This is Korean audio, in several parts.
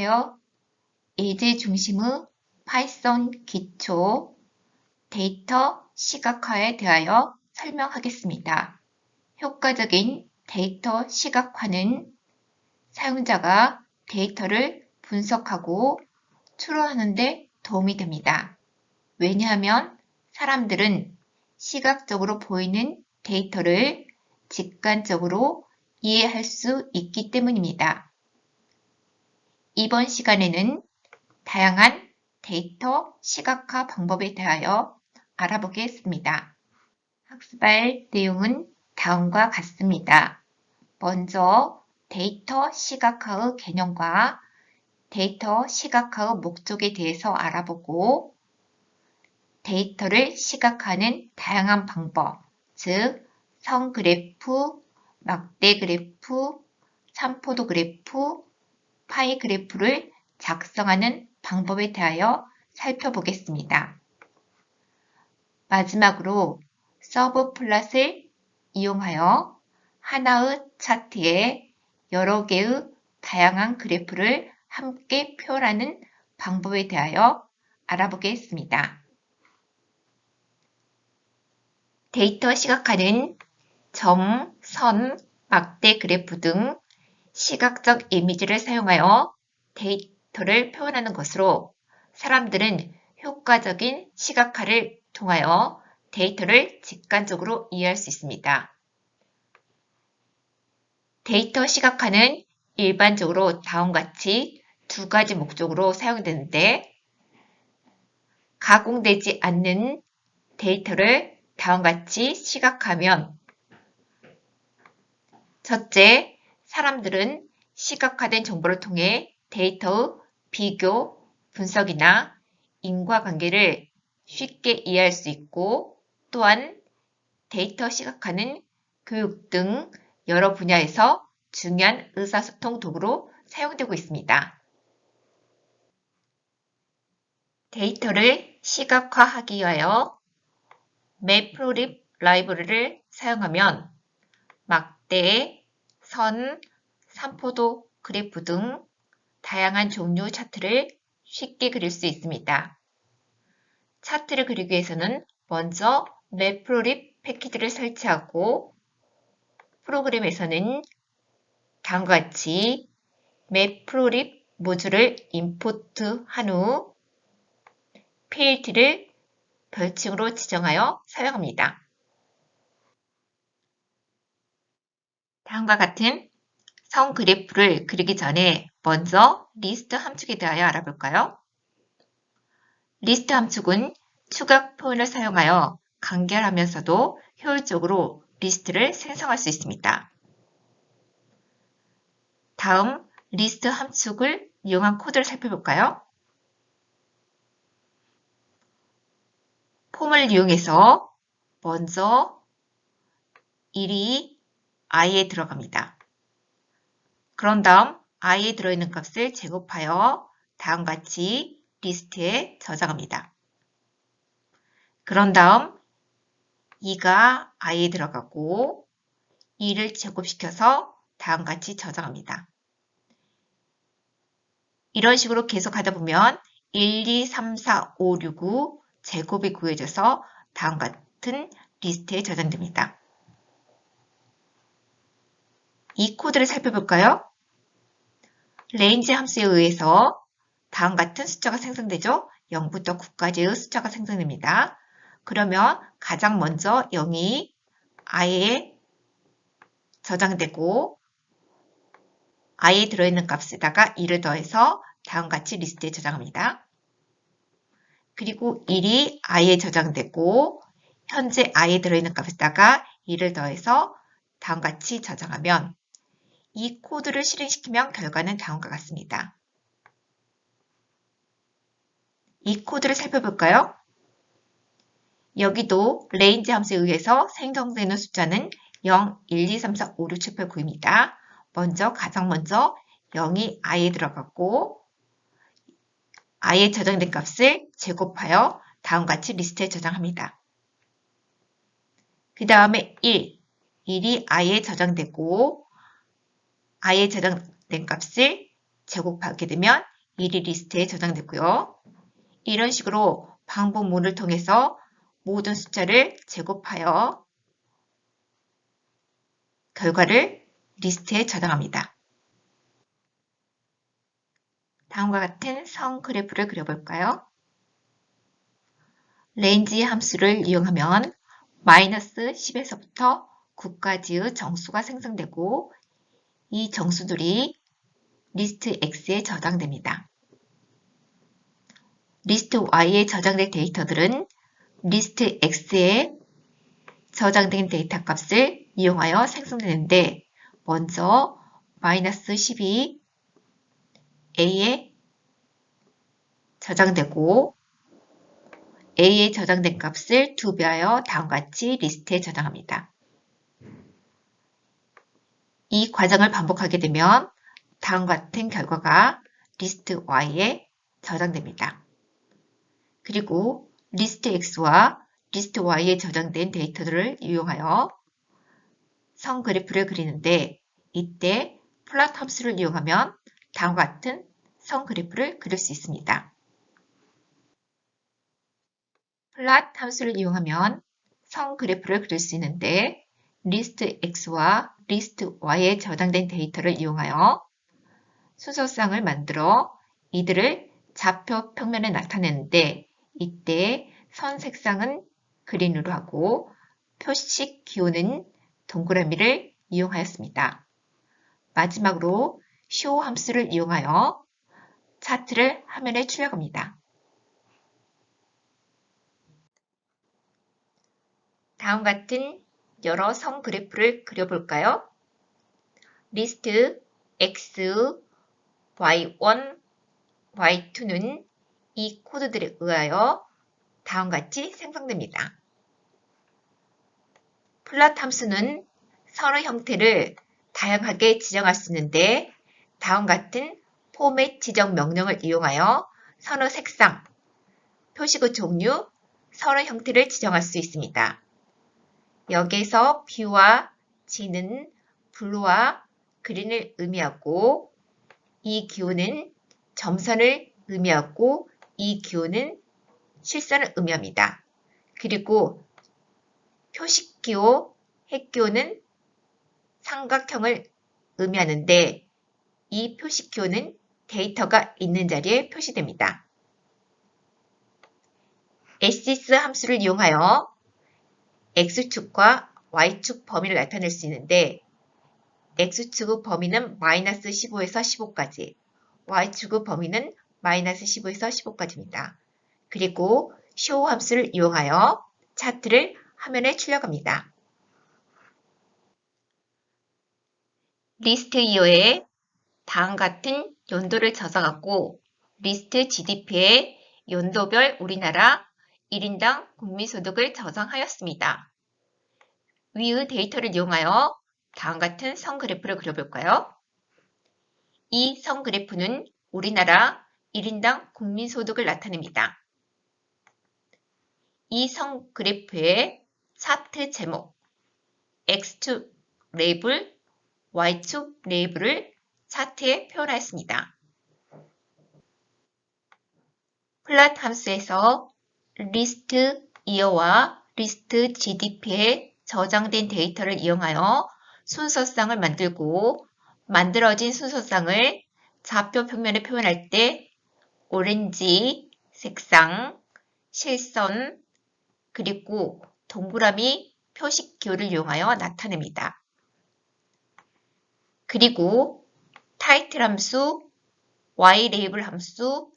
안녕하세요. 예제 중심의 파이썬 기초 데이터 시각화에 대하여 설명하겠습니다. 효과적인 데이터 시각화는 사용자가 데이터를 분석하고 추론하는 데 도움이 됩니다. 왜냐하면 사람들은 시각적으로 보이는 데이터를 직관적으로 이해할 수 있기 때문입니다. 이번 시간에는 다양한 데이터 시각화 방법에 대하여 알아보겠습니다. 학습할 내용은 다음과 같습니다. 먼저 데이터 시각화의 개념과 데이터 시각화의 목적에 대해서 알아보고 데이터를 시각화하는 다양한 방법, 즉 선 그래프, 막대 그래프, 참포도 그래프, 파이 그래프를 작성하는 방법에 대하여 살펴보겠습니다. 마지막으로 서브 플롯을 이용하여 하나의 차트에 여러 개의 다양한 그래프를 함께 표현하는 방법에 대하여 알아보겠습니다. 데이터 시각화는 점, 선, 막대 그래프 등 시각적 이미지를 사용하여 데이터를 표현하는 것으로 사람들은 효과적인 시각화를 통하여 데이터를 직관적으로 이해할 수 있습니다. 데이터 시각화는 일반적으로 다음과 같이 두 가지 목적으로 사용되는데 가공되지 않는 데이터를 다음과 같이 시각화하면 첫째, 사람들은 시각화된 정보를 통해 데이터의 비교, 분석이나 인과관계를 쉽게 이해할 수 있고 또한 데이터 시각화는 교육 등 여러 분야에서 중요한 의사소통 도구로 사용되고 있습니다. 데이터를 시각화하기 위하여 매프로립 라이브러리를 사용하면 막대, 선, 삼포도 그래프 등 다양한 종류의 차트를 쉽게 그릴 수 있습니다. 차트를 그리기 위해서는 먼저 매프로립 패키지를 설치하고 프로그램에서는 다음과 같이 매프로립 모듈을 임포트한 후 필드를 별칭으로 지정하여 사용합니다. 다음과 같은 선 그래프를 그리기 전에 먼저 리스트 함축에 대하여 알아볼까요? 리스트 함축은 추각 표현을 사용하여 간결하면서도 효율적으로 리스트를 생성할 수 있습니다. 다음 리스트 함축을 이용한 코드를 살펴볼까요? 폼을 이용해서 먼저 1이 i에 들어갑니다. 그런 다음 i에 들어있는 값을 제곱하여 다음과 같이 리스트에 저장합니다. 그런 다음 2가 i에 들어가고 2를 제곱시켜서 다음과 같이 저장합니다. 이런 식으로 계속 하다 보면 1, 2, 3, 4, 5, 6, 9 제곱이 구해져서 다음과 같은 리스트에 저장됩니다. 이 코드를 살펴볼까요? range 함수에 의해서 다음과 같은 숫자가 생성되죠? 0부터 9까지의 숫자가 생성됩니다. 그러면 가장 먼저 0이 i에 저장되고 i에 들어있는 값에다가 2를 더해서 다음과 같이 리스트에 저장합니다. 그리고 1이 i에 저장되고 현재 i에 들어있는 값에다가 2를 더해서 다음과 같이 저장하면 이 코드를 실행시키면 결과는 다음과 같습니다. 이 코드를 살펴볼까요? 여기도 range 함수에 의해서 생성되는 숫자는 0, 1, 2, 3, 4, 5, 6, 7, 8, 9입니다. 가장 먼저 0이 i에 들어갔고 i에 저장된 값을 제곱하여 다음과 같이 리스트에 저장합니다. 그 다음에 1이 i에 저장되고 i에 저장된 값을 제곱하게 되면 미리 리스트에 저장됐고요. 이런 식으로 방법문을 통해서 모든 숫자를 제곱하여 결과를 리스트에 저장합니다. 다음과 같은 선 그래프를 그려볼까요? 레인지 함수를 이용하면 마이너스 10에서부터 9까지의 정수가 생성되고 이 정수들이 리스트 X에 저장됩니다. 리스트 Y에 저장된 데이터들은 리스트 X에 저장된 데이터 값을 이용하여 생성되는데 먼저 마이너스 10이 A에 저장되고 A에 저장된 값을 2배하여 다음과 같이 리스트에 저장합니다. 이 과정을 반복하게 되면 다음과 같은 결과가 리스트 Y에 저장됩니다. 그리고 리스트 X와 리스트 Y에 저장된 데이터들을 이용하여 선 그래프를 그리는데 이때 플롯 함수를 이용하면 다음과 같은 선 그래프를 그릴 수 있습니다. 플롯 함수를 이용하면 선 그래프를 그릴 수 있는데 리스트 X와 리스트 Y에 저장된 데이터를 이용하여 순서쌍을 만들어 이들을 좌표 평면에 나타내는데 이때 선 색상은 그린으로 하고 표식 기호는 동그라미를 이용하였습니다. 마지막으로 show 함수를 이용하여 차트를 화면에 출력합니다. 다음 같은 여러 선 그래프를 그려볼까요? 리스트 X, Y1, Y2는 이 코드들에 의하여 다음같이 생성됩니다. 플롯 함수는 선의 형태를 다양하게 지정할 수 있는데 다음 같은 포맷 지정 명령을 이용하여 선의 색상, 표식의 종류, 선의 형태를 지정할 수 있습니다. 여기에서 B와 G는 블루와 그린을 의미하고 이 기호는 점선을 의미하고 이 기호는 실선을 의미합니다. 그리고 표식기호, 핵기호는 삼각형을 의미하는데 이 표식기호는 데이터가 있는 자리에 표시됩니다. axis 함수를 이용하여 x축과 y축 범위를 나타낼 수 있는데 x축의 범위는 마이너스 15에서 15까지, y축의 범위는 마이너스 15에서 15까지입니다. 그리고 show 함수를 이용하여 차트를 화면에 출력합니다. 리스트 이어에 다음 같은 연도를 저장하고 리스트 GDP에 연도별 우리나라 1인당 국민소득을 저장하였습니다. 위의 데이터를 이용하여 다음 같은 선 그래프를 그려볼까요? 이 선 그래프는 우리나라 1인당 국민소득을 나타냅니다. 이 선 그래프의 차트 제목, X축 레이블, Y축 레이블을 차트에 표현하였습니다. 플롯 함수에서 리스트 이어와 리스트 GDP에 저장된 데이터를 이용하여 순서쌍을 만들고 만들어진 순서쌍을 좌표 평면에 표현할 때 오렌지 색상, 실선, 그리고 동그라미 표식 기호를 이용하여 나타냅니다. 그리고 타이틀 함수, Y 레이블 함수,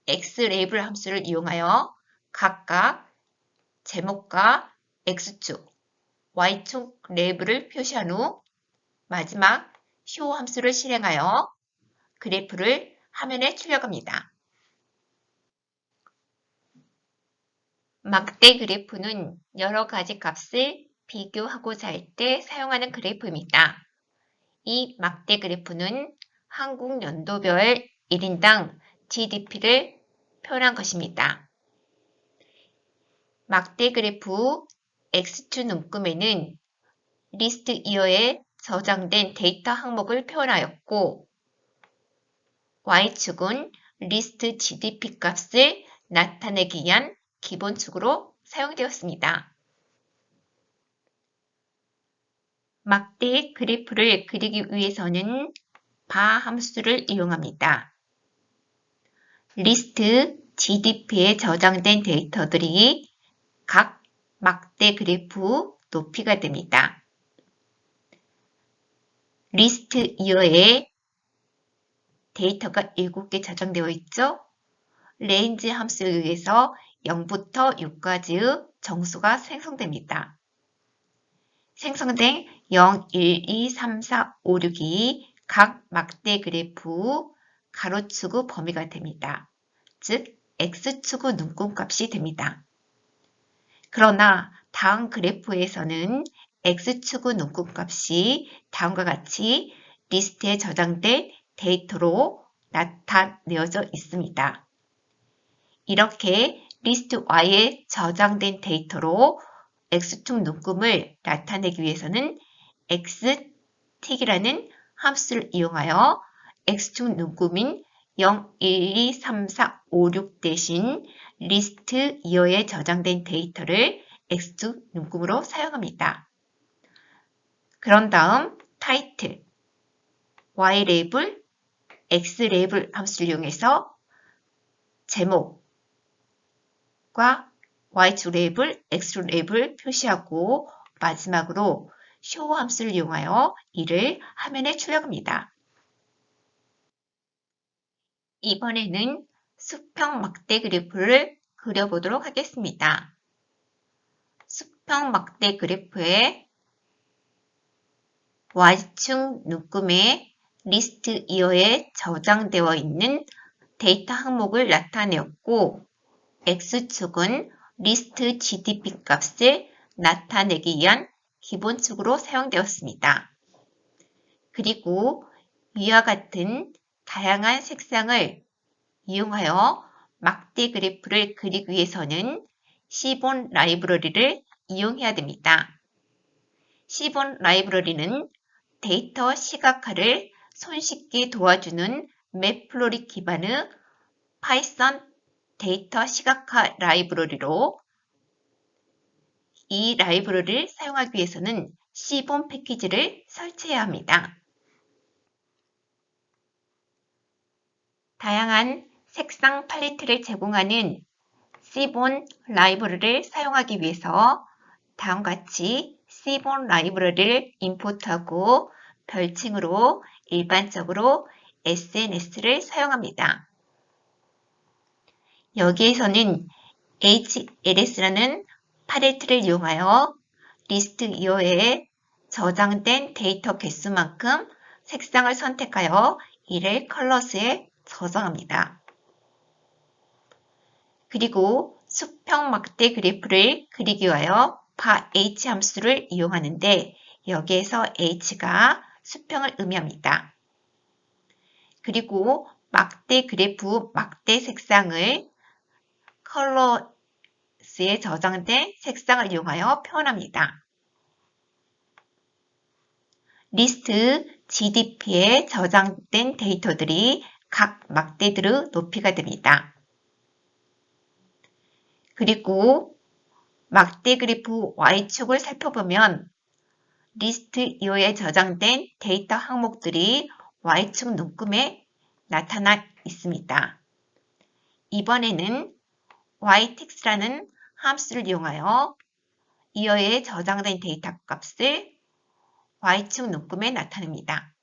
X 레이블 함수를 이용하여 각각 제목과 X축, Y축 레이블을 표시한 후 마지막 show 함수를 실행하여 그래프를 화면에 출력합니다. 막대 그래프는 여러 가지 값을 비교하고자 할 때 사용하는 그래프입니다. 이 막대 그래프는 한국 연도별 1인당 GDP를 표현한 것입니다. 막대 그래프 X축 눈금에는 리스트 이어에 저장된 데이터 항목을 표현하였고 Y축은 리스트 GDP 값을 나타내기 위한 기본축으로 사용되었습니다. 막대 그래프를 그리기 위해서는 바 함수를 이용합니다. 리스트 GDP에 저장된 데이터들이 각 막대 그래프 높이가 됩니다. 리스트 이어에 데이터가 7개 저장되어 있죠? 레인지 함수에 의해서 0부터 6까지의 정수가 생성됩니다. 생성된 0, 1, 2, 3, 4, 5, 6이 각 막대 그래프 가로축의 범위가 됩니다. 즉, x축의 눈금값이 됩니다. 그러나 다음 그래프에서는 x축의 눈금값이 다음과 같이 리스트에 저장된 데이터로 나타내어져 있습니다. 이렇게 리스트 Y에 저장된 데이터로 x축 눈금을 나타내기 위해서는 x틱이라는 함수를 이용하여 x축 눈금인 0, 1, 2, 3, 4, 5, 6 대신 리스트 이어에 저장된 데이터를 x축 눈금으로 사용합니다. 그런 다음 타이틀, y 레이블, x 레이블 함수를 이용해서 제목과 y축 레이블, x축 레이블 표시하고 마지막으로 show 함수를 이용하여 이를 화면에 출력합니다. 이번에는 수평 막대 그래프를 그려보도록 하겠습니다. 수평 막대 그래프에 Y축 눈금에 리스트 이어에 저장되어 있는 데이터 항목을 나타내었고 X축은 리스트 GDP 값을 나타내기 위한 기본축으로 사용되었습니다. 그리고 위와 같은 다양한 색상을 이용하여 막대 그래프를 그리기 위해서는 시본 라이브러리를 이용해야 됩니다. 시본 라이브러리는 데이터 시각화를 손쉽게 도와주는 맵플로리 기반의 파이썬 데이터 시각화 라이브러리로 이 라이브러리를 사용하기 위해서는 시본 패키지를 설치해야 합니다. 다양한 색상 팔레트를 제공하는 시본 라이브러리를 사용하기 위해서 다음과 같이 시본 라이브러리를 임포트하고 별칭으로 일반적으로 SNS를 사용합니다. 여기에서는 HLS라는 팔레트를 이용하여 리스트 이어에 저장된 데이터 개수만큼 색상을 선택하여 이를 컬러스에 저장합니다. 그리고 수평 막대 그래프를 그리기 위하여 바_h 함수를 이용하는데 여기에서 h가 수평을 의미합니다. 그리고 막대 그래프 막대 색상을 컬러스에 저장된 색상을 이용하여 표현합니다. 리스트 GDP에 저장된 데이터들이 각 막대들의 높이가 됩니다. 그리고 막대 그래프 Y축을 살펴보면 리스트 이어에 저장된 데이터 항목들이 Y축 눈금에 나타나 있습니다. 이번에는 ytext라는 함수를 이용하여 이어에 저장된 데이터 값을 Y축 눈금에 나타냅니다.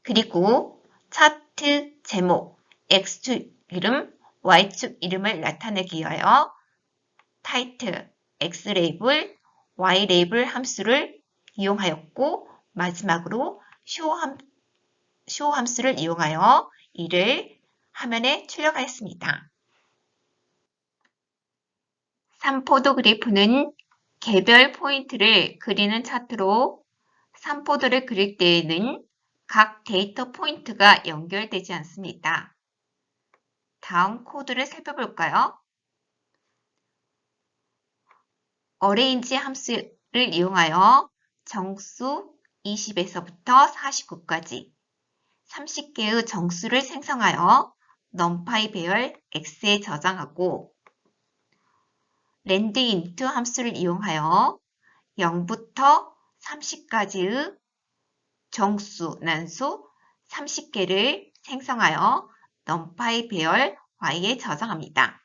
그리고 차트 제목, X축 이름, Y축 이름을 나타내기 위하여 타이틀, X레이블, Y레이블 함수를 이용하였고 마지막으로 show 함수를 이용하여 이를 화면에 출력하였습니다. 3포도 그래프는 개별 포인트를 그리는 차트로 3포도를 그릴 때에는 각 데이터 포인트가 연결되지 않습니다. 다음 코드를 살펴볼까요? arrange 함수를 이용하여 정수 20에서부터 49까지 30개의 정수를 생성하여 numpy 배열 x에 저장하고 landInt 함수를 이용하여 0부터 30까지의 정수, 난수 30개를 생성하여 numpy 배열 y에 저장합니다.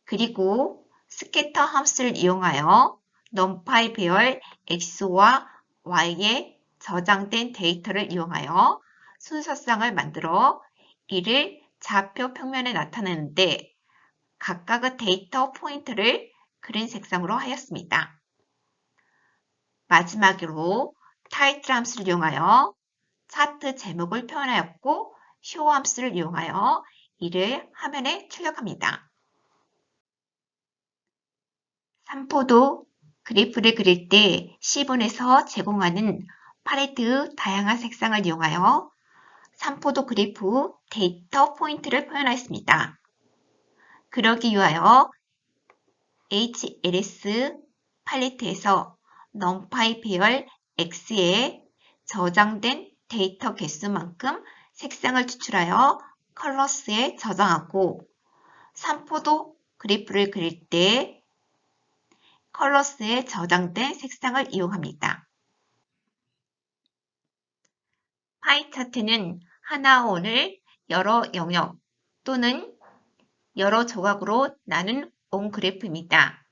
그리고 scatter 함수를 이용하여 numpy 배열 x와 y에 저장된 데이터를 이용하여 순서쌍을 만들어 이를 좌표 평면에 나타내는데 각각의 데이터 포인트를 그린 색상으로 하였습니다. 마지막으로 타이틀 함수를 이용하여 차트 제목을 표현하였고 show 함수를 이용하여 이를 화면에 출력합니다. 삼포도 그래프를 그릴 때 C본에서 제공하는 팔레트의 다양한 색상을 이용하여 삼포도 그래프 데이터 포인트를 표현하였습니다. 그러기 위하여 HLS 팔레트에서 numpy 배열 X에 저장된 데이터 개수만큼 색상을 추출하여 컬러스에 저장하고 삼포도 그래프를 그릴 때 컬러스에 저장된 색상을 이용합니다. 파이 차트는 하나의 원을 여러 영역 또는 여러 조각으로 나눈 원 그래프입니다.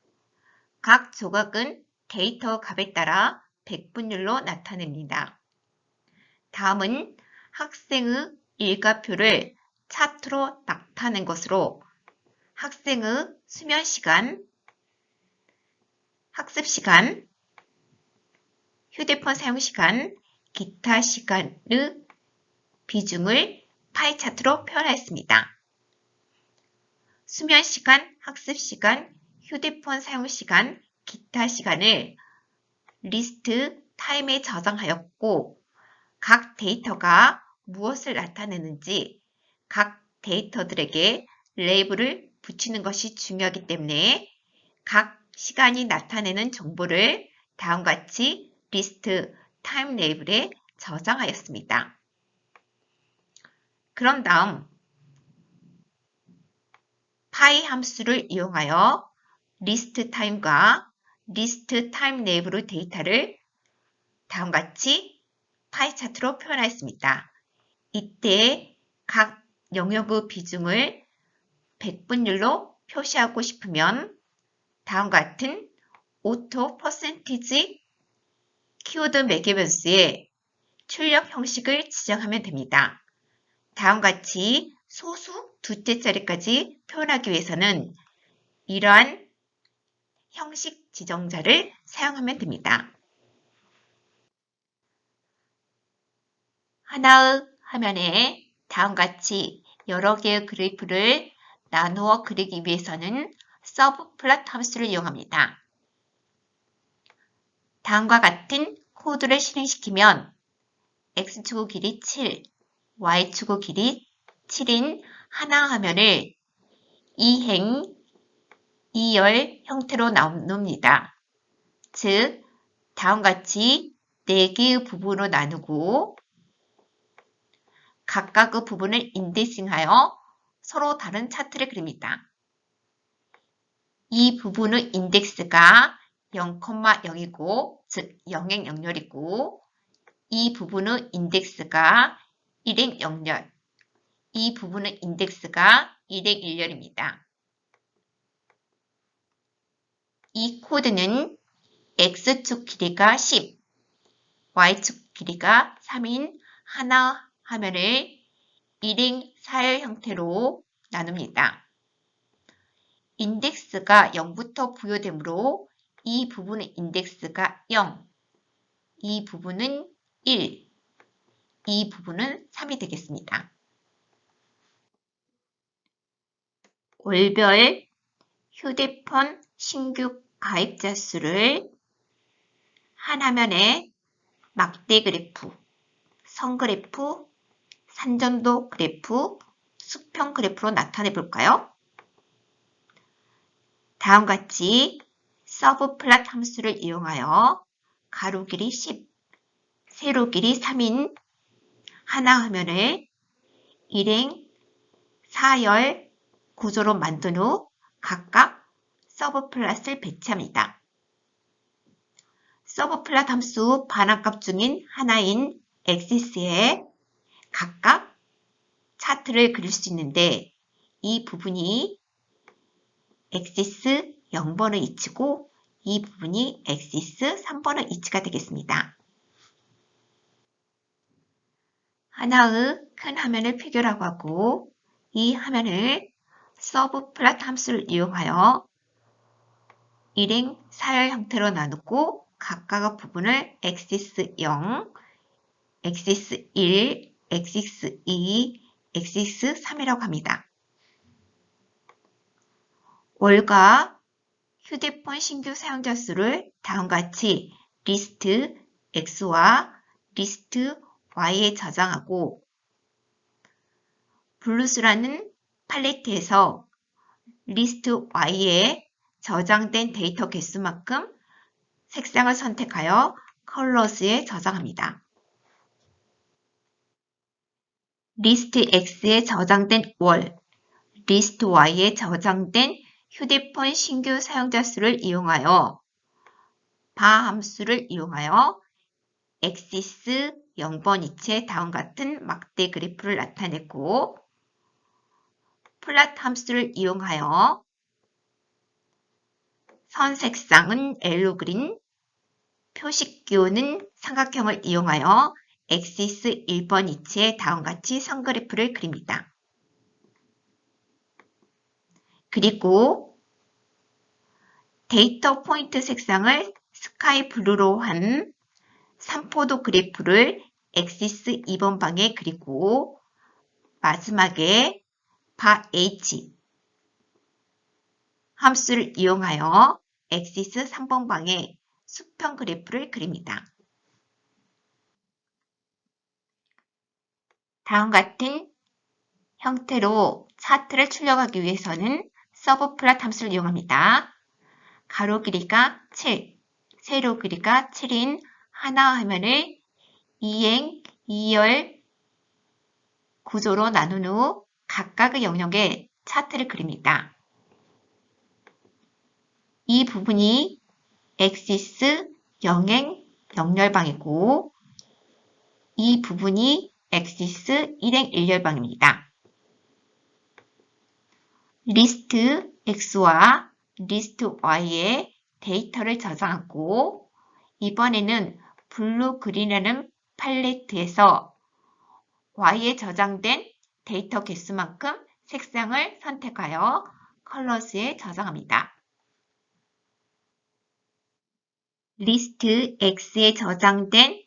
각 조각은 데이터 값에 따라 백분율로 나타냅니다. 다음은 학생의 일과표를 차트로 나타낸 것으로 학생의 수면시간, 학습시간, 휴대폰 사용시간, 기타 시간의 비중을 파이 차트로 표현했습니다. 수면시간, 학습시간, 휴대폰 사용시간, 기타 시간을 리스트 타임에 저장하였고 각 데이터가 무엇을 나타내는지 각 데이터들에게 레이블을 붙이는 것이 중요하기 때문에 각 시간이 나타내는 정보를 다음과 같이 리스트 타임 레이블에 저장하였습니다. 그런 다음 파이 함수를 이용하여 리스트 타임과 리스트 타임 레이블의 데이터를 다음과 같이 파이 차트로 표현하였습니다. 이때 각 영역의 비중을 100분율로 표시하고 싶으면 다음과 같은 오토 퍼센티지 키워드 매개 변수에 출력 형식을 지정하면 됩니다. 다음과 같이 소수 두째 자리까지 표현하기 위해서는 이러한 형식 지정자를 사용하면 됩니다. 하나의 화면에 다음과 같이 여러 개의 그래프를 나누어 그리기 위해서는 서브플롯 함수를 이용합니다. 다음과 같은 코드를 실행시키면 X축의 길이 7, Y축의 길이 7인 하나 화면을 2행, 2열 형태로 나눕니다. 즉, 다음과 같이 4개의 부분으로 나누고 각각의 부분을 인덱싱하여 서로 다른 차트를 그립니다. 이 부분의 인덱스가 0,0이고 즉 0행 0열이고 이 부분의 인덱스가 1행 0열, 이 부분의 인덱스가 1행 1열입니다. 이 코드는 X축 길이가 10, Y축 길이가 3인 하나 화면을 1행 4열 형태로 나눕니다. 인덱스가 0부터 부여되므로 이 부분의 인덱스가 0, 이 부분은 1, 이 부분은 3이 되겠습니다. 월별 휴대폰 신규 가입자 수를 한 화면에 막대 그래프, 선 그래프, 산전도 그래프, 수평 그래프로 나타내 볼까요? 다음과 같이 서브플롯 함수를 이용하여 가로 길이 10, 세로 길이 3인 하나 화면을 일행, 사열 구조로 만든 후 각각 서브플랫을 배치합니다. 서브플랫 함수 반환값 중인 하나인 엑시스에 각각 차트를 그릴 수 있는데 이 부분이 엑시스 0번의 위치고 이 부분이 엑시스 3번의 위치가 되겠습니다. 하나의 큰 화면을 피규어라고 하고 이 화면을 서브플랫 함수를 이용하여 일행, 사열 형태로 나누고 각각의 부분을 엑시스 0, 엑시스 1, 엑시스 2, 엑시스 3이라고 합니다. 월과 휴대폰 신규 사용자 수를 다음과 같이 리스트 X와 리스트 Y에 저장하고 블루스라는 팔레트에서 리스트 Y에 저장된 데이터 개수만큼 색상을 선택하여 컬러스에 저장합니다. 리스트 X에 저장된 월, 리스트 Y에 저장된 휴대폰 신규 사용자 수를 이용하여 바 함수를 이용하여 엑시스 0번 위치에 다음과 같은 막대 그래프를 나타내고 플랫 함수를 이용하여 선 색상은 옐로우 그린, 표식 기호는 삼각형을 이용하여 엑시스 1번 위치에 다음과 같이 선 그래프를 그립니다. 그리고 데이터 포인트 색상을 스카이 블루로 한 3포도 그래프를 엑시스 2번 방에 그리고 마지막에 바 H 함수를 이용하여 엑시스 3번 방에 수평 그래프를 그립니다. 다음 같은 형태로 차트를 출력하기 위해서는 서브플랫 함수를 이용합니다. 가로 길이가 7, 세로 길이가 7인 하나 화면을 2행, 2열 구조로 나눈 후 각각의 영역에 차트를 그립니다. 이 부분이 엑시스 0행 0열방이고 이 부분이 엑시스 1행 1열방입니다. 리스트 X와 리스트 Y에 데이터를 저장하고 이번에는 블루 그린이라는 팔레트에서 Y에 저장된 데이터 개수만큼 색상을 선택하여 컬러스에 저장합니다. 리스트 X에 저장된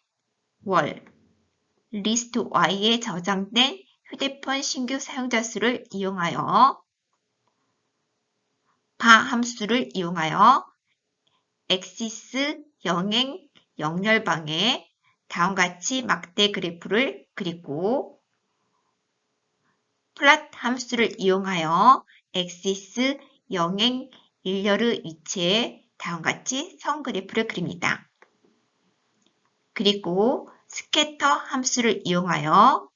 월, 리스트 Y에 저장된 휴대폰 신규 사용자 수를 이용하여 바 함수를 이용하여 엑시스 0행 0열방에 다음과 같이 막대 그래프를 그리고 플랫 함수를 이용하여 엑시스 0행 1열의 위치에 다음과 같이 선 그래프를 그립니다. 그리고 스캐터 함수를 이용하여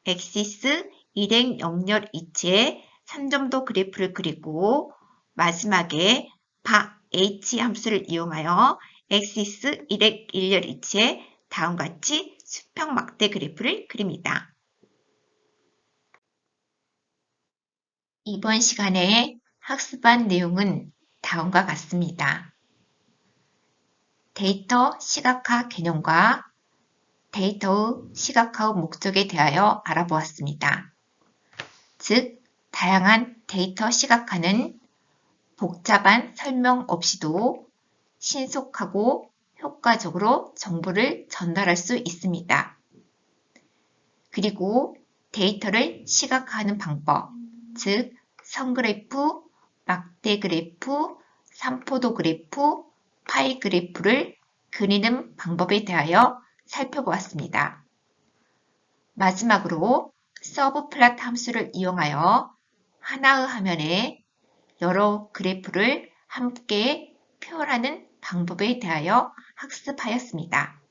엑시스 1행 0열 위치에 3점도 그래프를 그리고 마지막에 바 H 함수를 이용하여 엑시스 1행 1열 위치에 다음과 같이 수평 막대 그래프를 그립니다. 이번 시간에 학습한 내용은 다음과 같습니다. 데이터 시각화 개념과 데이터의 시각화의 목적에 대하여 알아보았습니다. 즉, 다양한 데이터 시각화는 복잡한 설명 없이도 신속하고 효과적으로 정보를 전달할 수 있습니다. 그리고 데이터를 시각화하는 방법, 즉 선그래프, 막대 그래프, 3포도 그래프, 파이 그래프를 그리는 방법에 대하여 살펴보았습니다. 마지막으로 서브플랫 함수를 이용하여 하나의 화면에 여러 그래프를 함께 표현하는 방법에 대하여 학습하였습니다.